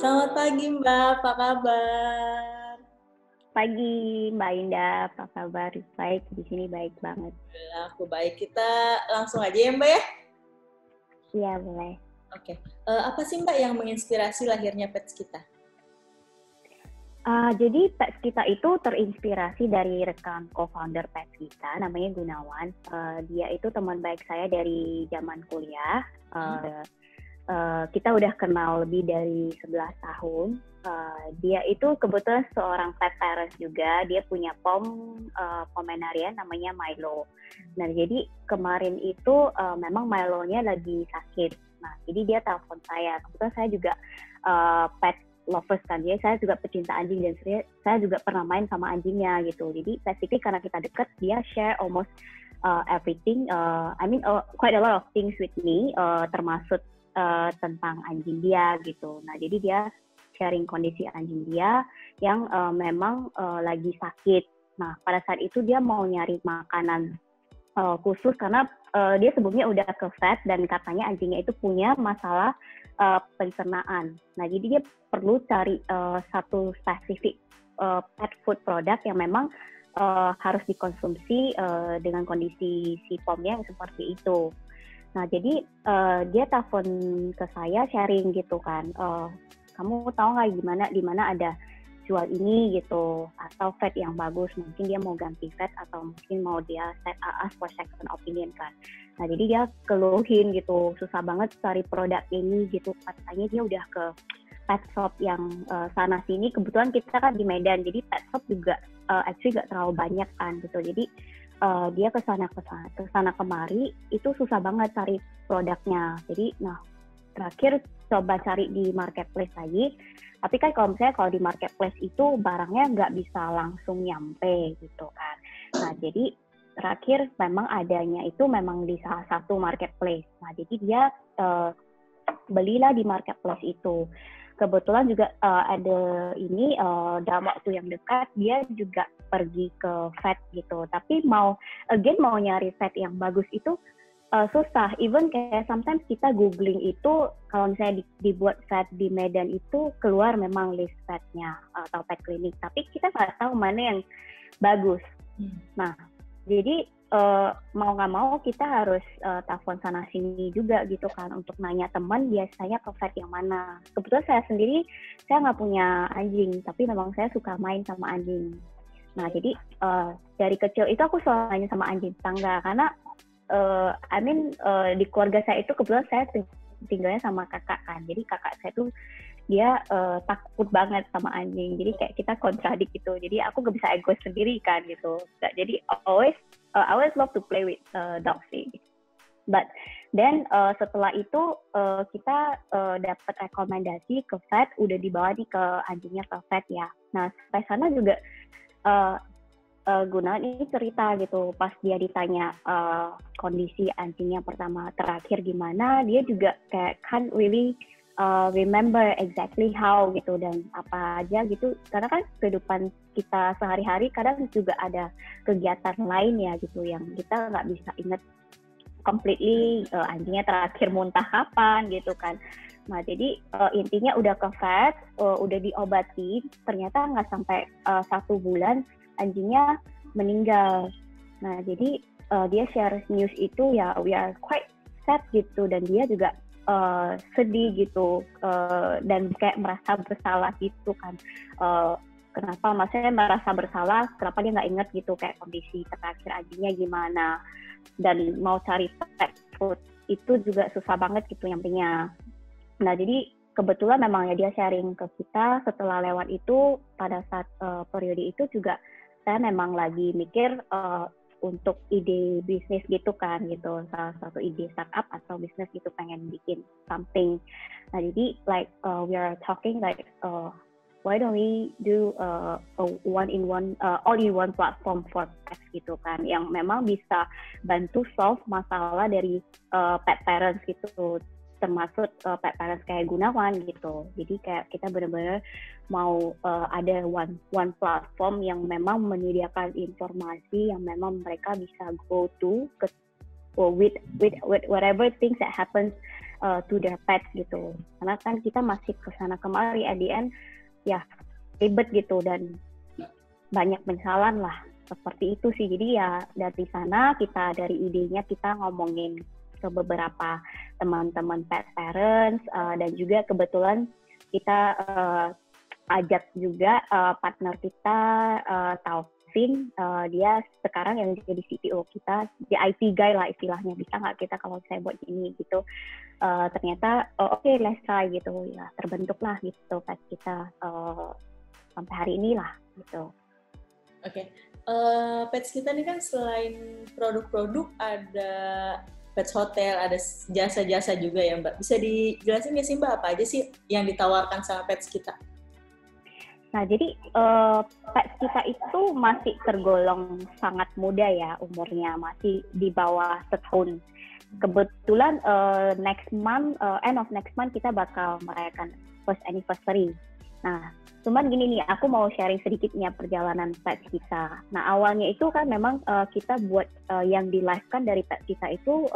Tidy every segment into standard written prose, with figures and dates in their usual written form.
Selamat pagi Mbak, apa kabar? Pagi Mbak Indah, apa kabar? Baik, di sini baik banget. Alhamdulillah, aku baik. Kita langsung aja ya Mbak ya? Iya, boleh. Oke. Apa sih Mbak yang menginspirasi lahirnya Pets kita? Jadi Pets kita itu terinspirasi dari rekan co-founder Pets kita, namanya Gunawan. Dia itu teman baik saya dari zaman kuliah. Kita udah kenal lebih dari 11 tahun. Dia itu kebetulan seorang pet parent juga. Dia punya Pomeranian namanya Milo. Nah, jadi kemarin itu memang Milo-nya lagi sakit. Nah, jadi dia telepon saya. Kebetulan saya juga pet lovers kan, jadi saya juga pecinta anjing dan saya juga pernah main sama anjingnya gitu. Jadi basically karena kita deket, dia share almost everything. Quite a lot of things with me, termasuk tentang anjing dia gitu. Nah, jadi dia sharing kondisi anjing dia yang memang lagi sakit. Nah, pada saat itu dia mau nyari makanan khusus karena dia sebelumnya udah ke vet dan katanya anjingnya itu punya masalah pencernaan. Nah, jadi dia perlu cari satu spesifik pet food product yang memang harus dikonsumsi dengan kondisi si pomnya yang seperti itu. Nah, jadi dia telepon ke saya sharing gitu kan, kamu tahu nggak di mana ada jual ini gitu, atau vet yang bagus, mungkin dia mau ganti vet atau mungkin mau dia ask for second opinion kan. Nah, jadi dia keluhin gitu, susah banget cari produk ini gitu, katanya dia udah ke pet shop yang sana sini, kebetulan kita kan di Medan, jadi pet shop juga actually gak terlalu banyak kan gitu, jadi dia kesana kemari itu susah banget cari produknya. Jadi nah terakhir coba cari di marketplace lagi, tapi kan kalau di marketplace itu barangnya nggak bisa langsung nyampe gitu kan. Nah, jadi terakhir memang adanya itu memang di salah satu marketplace. Nah, jadi dia belilah di marketplace itu. Kebetulan juga ada ini dalam waktu yang dekat dia juga pergi ke vet gitu. Tapi mau nyari vet yang bagus itu susah. Even kayak sometimes kita googling itu, kalau misalnya dibuat vet di Medan itu keluar memang list vetnya atau pet klinik, tapi kita nggak tahu mana yang bagus. Nah, jadi mau nggak mau kita harus telepon sana sini juga gitu kan untuk nanya teman biasanya ke vet yang mana. Kebetulan saya sendiri saya nggak punya anjing, tapi memang saya suka main sama anjing. Nah, jadi dari kecil itu aku selalu nanya sama anjing tetangga karena di keluarga saya itu kebetulan saya tinggalnya sama kakak kan. Jadi kakak saya tuh dia takut banget sama anjing. Jadi kayak kita kontradik gitu. Jadi aku gak bisa ego sendiri kan gitu. Jadi I always love to play with dogs sih. But then setelah itu kita dapat rekomendasi ke vet, udah dibawa nih ke anjingnya ke vet ya. Nah, sampai sana juga Gunawan ini cerita gitu, pas dia ditanya kondisi anjingnya pertama terakhir gimana, dia juga kayak can't really remember exactly how gitu dan apa aja gitu, karena kan kehidupan kita sehari-hari kadang juga ada kegiatan lain ya gitu yang kita nggak bisa inget completely anjingnya terakhir muntah kapan gitu kan. Nah, jadi intinya udah ke vet, udah diobati, ternyata nggak sampai 1 bulan anjingnya meninggal. Nah, jadi dia share news itu ya, we are quite sad gitu, dan dia juga sedih gitu, dan kayak merasa bersalah gitu kan. Kenapa maksudnya merasa bersalah, kenapa dia nggak inget gitu kayak kondisi terakhir anjingnya gimana, dan mau cari pet food itu juga susah banget gitu nyampinya. Nah, jadi kebetulan memang ya dia sharing ke kita setelah lewat itu, pada saat periode itu juga saya memang lagi mikir untuk ide bisnis gitu kan gitu, salah satu ide startup atau bisnis gitu, pengen bikin something. Nah, jadi like we are talking like why don't we do a all-in-one platform for pets gitu kan, yang memang bisa bantu solve masalah dari pet parents gitu, termasuk pet parents kayak Gunawan gitu. Jadi kayak kita benar-benar mau ada one platform yang memang menyediakan informasi yang memang mereka bisa go to with whatever things that happens to their pets gitu. Karena kan kita masih kesana kemari, at the end ya ribet gitu dan banyak penyesalan lah, seperti itu sih. Jadi ya dari sana dari idenya kita ngomongin ke beberapa teman-teman pet parents, dan juga kebetulan kita ajak juga partner kita, Taufin, dia sekarang yang jadi CTO kita, di IT guy lah istilahnya, bisa nggak kita kalau saya buat ini gitu. Ternyata oke, let's try gitu ya, terbentuklah gitu pet kita sampai hari ini lah gitu. Oke. Pets kita ini kan selain produk-produk ada pets hotel, ada jasa-jasa juga ya Mbak. Bisa dijelasin nggak sih Mbak apa aja sih yang ditawarkan sama pets kita? Nah, jadi pets kita itu masih tergolong sangat muda ya umurnya, masih di bawah setahun. Kebetulan end of next month kita bakal merayakan first anniversary. Nah, cuman gini nih, aku mau sharing sedikitnya perjalanan pets kita. Nah, awalnya itu kan memang kita buat yang di-live-kan dari pets kita itu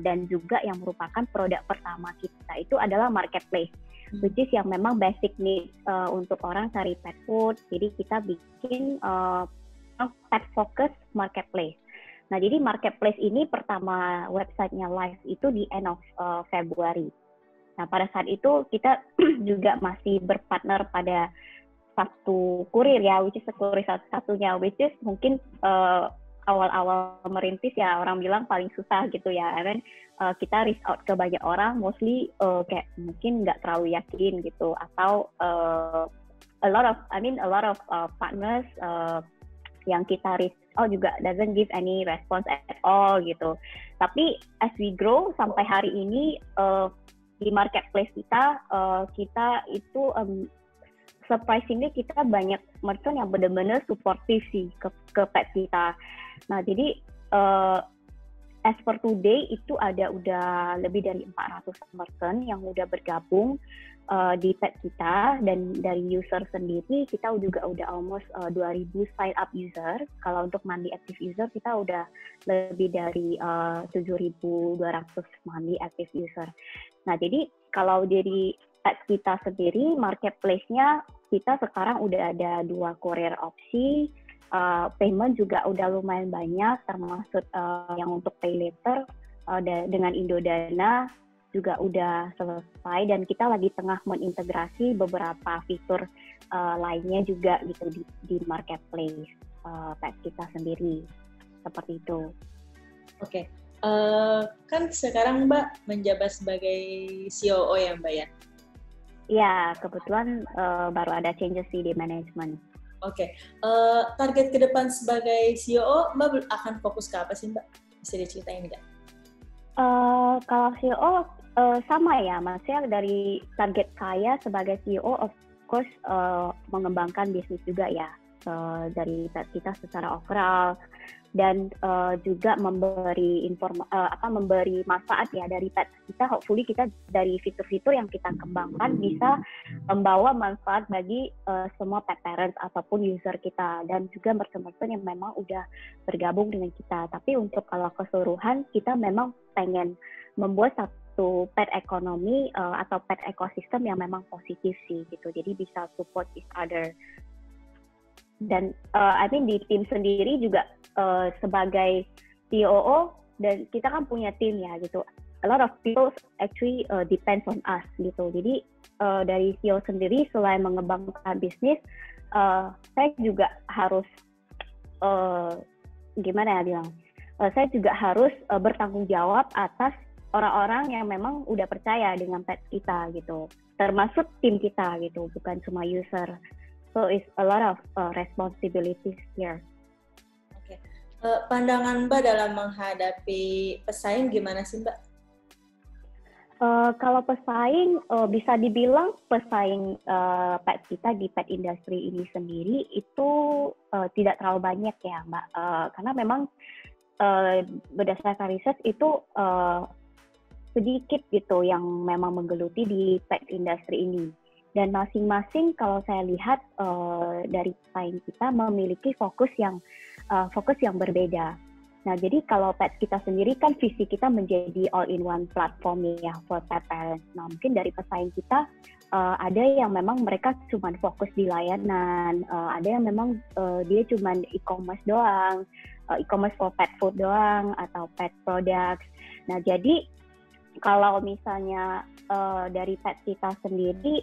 dan juga yang merupakan produk pertama kita itu adalah marketplace, which is yang memang basic needs untuk orang cari pet food. Jadi kita bikin pet focus marketplace. Nah, jadi marketplace ini pertama websitenya live itu di end of February. Nah, pada saat itu kita juga masih berpartner pada satu kurir ya, which is kurir satu-satunya, which is mungkin awal-awal merintis ya orang bilang paling susah gitu ya. And then kita reach out ke banyak orang, mostly kayak mungkin nggak terlalu yakin gitu, atau a lot of partners yang kita reach out juga doesn't give any response at all gitu. Tapi as we grow sampai hari ini di marketplace kita itu surprisingly kita banyak merchant yang benar-benar supportive sih ke pet kita. Nah, jadi as per today itu udah lebih dari 400 merchant yang udah bergabung di pet kita, dan dari user sendiri kita juga udah almost 2000 sign up user. Kalau untuk monthly active user kita udah lebih dari 7200 monthly active user. Nah, jadi kalau dari pet kita sendiri, marketplace-nya kita sekarang udah ada 2 courier opsi, payment juga udah lumayan banyak, termasuk yang untuk pay later dengan Indodana juga udah selesai, dan kita lagi tengah mengintegrasi beberapa fitur lainnya juga gitu di marketplace pet kita sendiri, seperti itu. Oke. Kan sekarang Mbak menjabat sebagai COO ya Mbak ya? Ya, kebetulan baru ada changes sih di manajemen. Oke. Target ke depan sebagai COO, Mbak akan fokus ke apa sih Mbak? Bisa diceritain nggak? Kalau CEO sama ya, maksudnya dari target saya sebagai CEO, of course mengembangkan bisnis juga ya, dari pet kita secara overall, dan juga memberi memberi manfaat ya dari pet kita. Hopefully kita dari fitur-fitur yang kita kembangkan bisa membawa manfaat bagi semua pet parents ataupun user kita, dan juga merchant-merchant yang memang udah bergabung dengan kita. Tapi untuk kalau keseluruhan kita memang pengen membuat satu pet ekonomi atau pet ekosistem yang memang positif sih gitu. Jadi bisa support each other. Dan di tim sendiri juga sebagai COO, dan kita kan punya tim ya gitu. A lot of people actually depends on us gitu. Jadi dari CEO sendiri selain mengembangkan bisnis, saya juga harus saya juga harus bertanggung jawab atas orang-orang yang memang udah percaya dengan pet kita gitu, termasuk tim kita gitu, bukan cuma user. So it's a lot of responsibilities here. Oke. Pandangan Mbak dalam menghadapi pesaing gimana sih Mbak? Kalau pesaing, bisa dibilang pesaing pet kita di pet industry ini sendiri itu tidak terlalu banyak ya Mbak, karena memang berdasarkan riset itu sedikit gitu yang memang menggeluti di pet industry ini, dan masing-masing kalau saya lihat dari pesaing kita memiliki fokus yang berbeda. Nah, jadi kalau Pets kita sendiri kan visi kita menjadi all-in-one platform ya for pet parents. Nah, mungkin dari pesaing kita ada yang memang mereka cuma fokus di layanan, ada yang memang dia cuma e-commerce doang, e-commerce for pet food doang atau pet products. Nah, jadi kalau misalnya dari Pets kita sendiri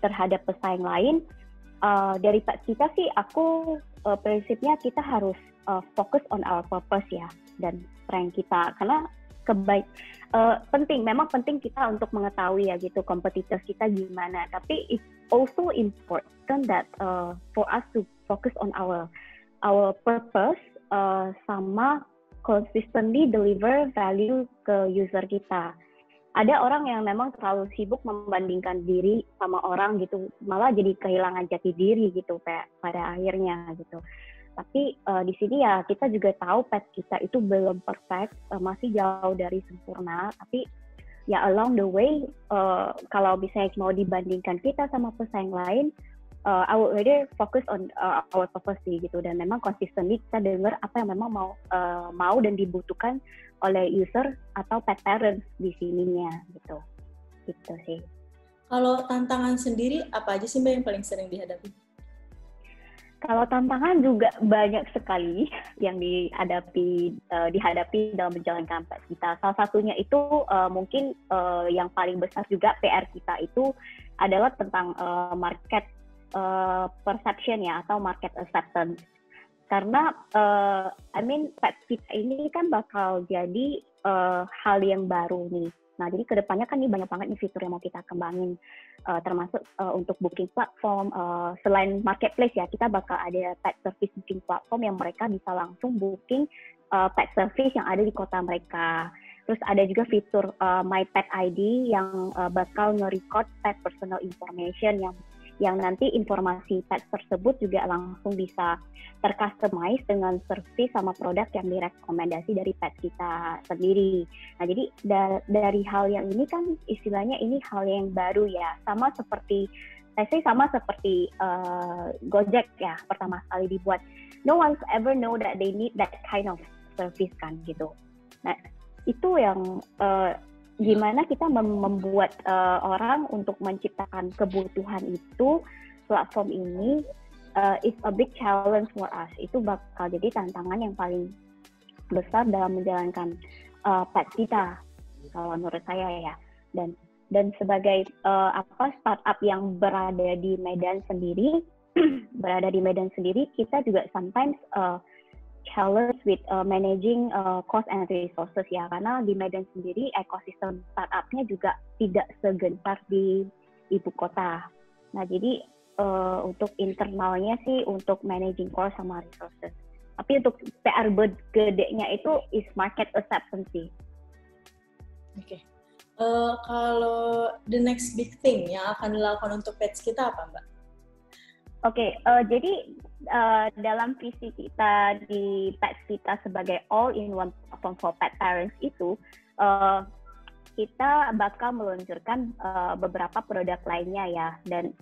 terhadap pesaing lain, dari Pets kita sih aku prinsipnya kita harus fokus on our purpose ya dan strength kita, karena memang penting kita untuk mengetahui ya gitu competitors kita gimana, tapi it's also important that for us to focus on our purpose sama consistently deliver value ke user kita. Ada orang yang memang terlalu sibuk membandingkan diri sama orang gitu, malah jadi kehilangan jati diri gitu pada akhirnya gitu. Tapi di sini ya kita juga tahu pet kita itu belum perfect, masih jauh dari sempurna. Tapi ya along the way, kalau misalnya mau dibandingkan kita sama pesaing lain, I would rather focus on our purpose gitu. Dan memang consistently kita dengar apa yang memang mau dan dibutuhkan oleh user atau pet parents di sininya gitu. Gitu sih. Kalau tantangan sendiri apa aja sih Mbak yang paling sering dihadapi? Kalau tantangan juga banyak sekali yang dihadapi dalam menjalankan pet kita. Salah satunya itu mungkin yang paling besar juga PR kita itu adalah tentang market perception ya, atau market acceptance. Karena pet kita ini kan bakal jadi hal yang baru nih. Nah, jadi kedepannya kan ini banyak banget nih fitur yang mau kita kembangin, termasuk untuk booking platform. Selain marketplace ya, kita bakal ada pet service booking platform yang mereka bisa langsung booking pet service yang ada di kota mereka. Terus ada juga fitur My Pet ID yang bakal nge-record pet personal information yang nanti informasi pet tersebut juga langsung bisa tercustomize dengan service sama produk yang direkomendasi dari pet kita sendiri. Nah, jadi dari hal yang ini kan istilahnya ini hal yang baru ya, sama seperti Gojek ya, pertama kali dibuat. No one's ever know that they need that kind of service kan gitu. Nah, itu yang gimana kita membuat orang untuk menciptakan kebutuhan itu, platform ini is a big challenge for us. Itu bakal jadi tantangan yang paling besar dalam menjalankan pet kita, kalau menurut saya ya. Dan sebagai startup yang berada di Medan sendiri, kita juga sometimes challenge with managing cost and resources ya, karena di Medan sendiri ekosistem startupnya juga tidak segencar di ibu kota. Nah, jadi untuk internalnya sih untuk managing cost sama resources. Tapi untuk PR gedenya itu is market acceptance sih. Oke. Kalau the next big thing yang akan dilakukan untuk pets kita apa, Mbak? Oke, jadi dalam visi kita di pets kita sebagai all-in-one platform for pet parents itu, kita bakal meluncurkan beberapa produk lainnya ya, dan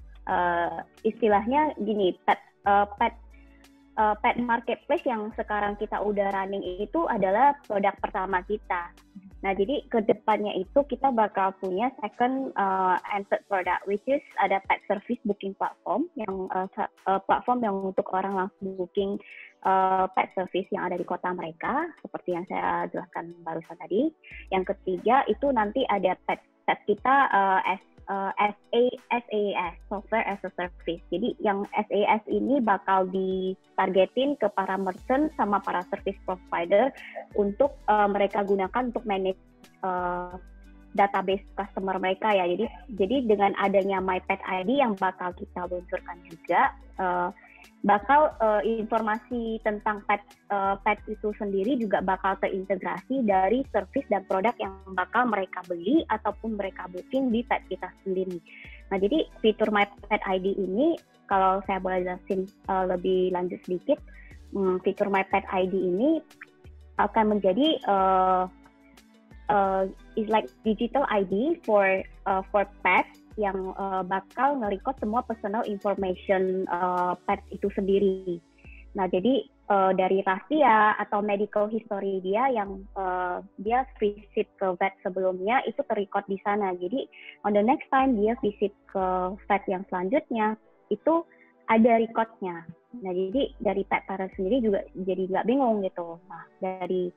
istilahnya gini, pet marketplace yang sekarang kita udah running itu adalah produk pertama kita. Nah, jadi ke depannya itu kita bakal punya second and third product, which is ada pet service booking platform, yang platform yang untuk orang langsung booking pet service yang ada di kota mereka, seperti yang saya jelaskan barusan tadi. Yang ketiga itu nanti ada pet kita SaaS, Software as a Service. Jadi yang SaaS ini bakal ditargetin ke para merchant sama para service provider untuk mereka gunakan untuk manage database customer mereka ya. Jadi dengan adanya My Pet ID yang bakal kita luncurkan juga, bakal informasi tentang pet itu sendiri juga bakal terintegrasi dari service dan produk yang bakal mereka beli ataupun mereka booking di pet kita sendiri. Nah, jadi fitur My Pet ID ini, kalau saya boleh jelasin lebih lanjut sedikit, fitur My Pet ID ini akan menjadi is like digital ID for pets yang bakal nge-record semua personal information pet itu sendiri. Nah, jadi dari rahasia atau medical history dia yang dia visit ke vet sebelumnya itu terrecord di sana. Jadi on the next time dia visit ke vet yang selanjutnya itu ada recordnya. Nah, jadi dari pet parent sendiri juga jadi nggak bingung gitu. Nah, dari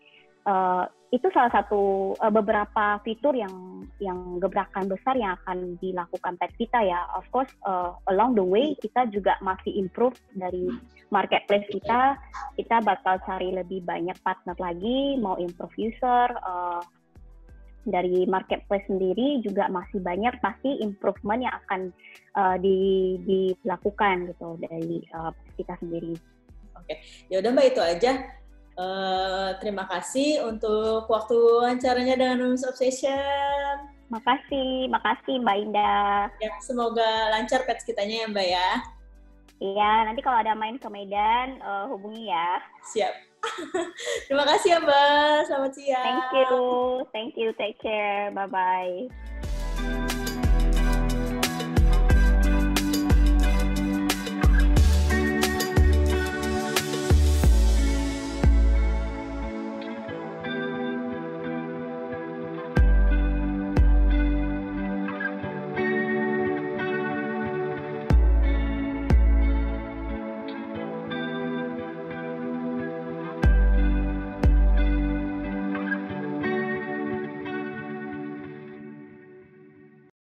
itu salah satu beberapa fitur yang gebrakan besar yang akan dilakukan pet kita ya. Of course, along the way kita juga masih improve dari marketplace kita. Kita bakal cari lebih banyak partner lagi, mau improve user. Dari marketplace sendiri juga masih banyak pasti improvement yang akan dilakukan gitu dari kita sendiri. Oke, ya udah Mbak, itu aja. Terima kasih untuk waktu wawancaranya dengan Women's Obsession. Makasih Mbak Indah. Ya, semoga lancar pets kitanya ya Mbak ya. Iya, nanti kalau ada main ke Medan, hubungi ya. Siap. Terima kasih ya Mbak, selamat siang. Thank you, take care, bye-bye.